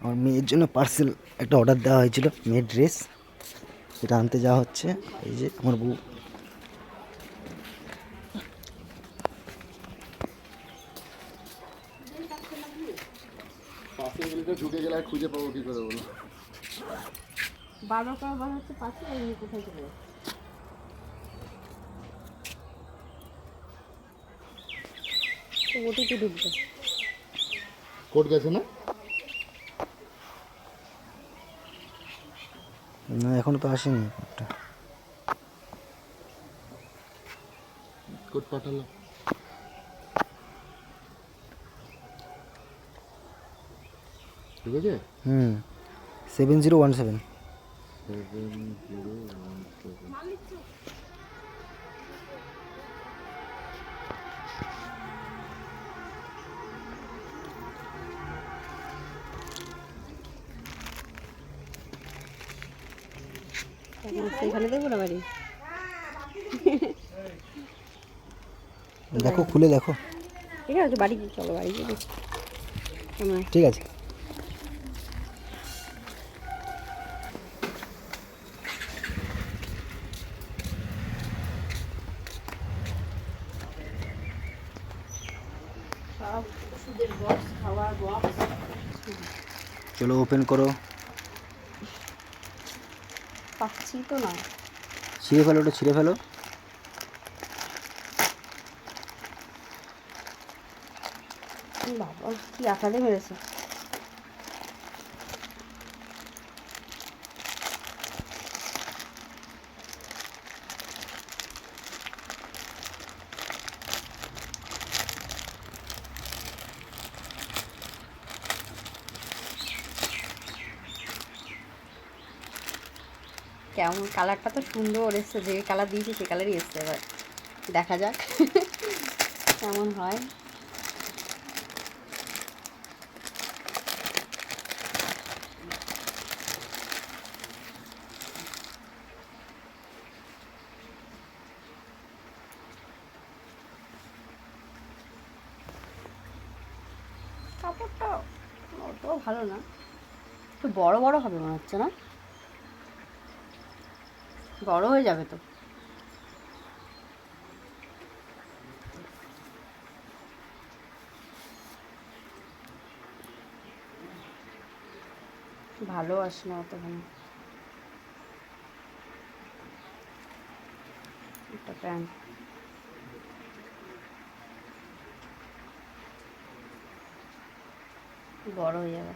আমার মেয়ের জন্য পার্সেল একটা অর্ডার দেওয়া হয়েছিল, মেয়ের ড্রেস, সেটা আনতে যাওয়া হচ্ছে। এই যে আমার বউ। ঢুকে গেলে খুঁজে পাবো কি করে বলো? বারবার করে বার হচ্ছে পাশে, আর ইনি কোথায় চলে যাচ্ছে? তো ওটিতে ঢুকবে। কোর্ট গেছে না? না, এখনো তো আসেনি কোডটা। কোর্ট পাঠালো। ঠিক আছে। 7017। সেখানে দেবো না বাড়ি। দেখো, খুলে দেখো। ঠিক আছে, বাড়ি চলো, বাড়ি গিয়ে দেখি কেমন আছে। ঠিক আছে। সব ওষুধের বক্স, খাওয়ার বক্স। চলো ওপেন করো। পাচ্ছি তো না। ছিঁড়ে ফেলো, ওটা ছিঁড়ে ফেলো। বাবা কি আঠাতে মেরেছে। কেমন কালারটা তো সুন্দর এসছে, যে কালার দিয়েছি সে কালারই এসছে। এবার দেখা যাক কেমন হয়। কাপড়টা অত ভালো না, একটু বড় বড় হবে মনে হচ্ছে না? বড় হয়ে যাবে তো। ভালো আসে না অতখানি। একটা প্যান্ট বড় হয়ে যাবে।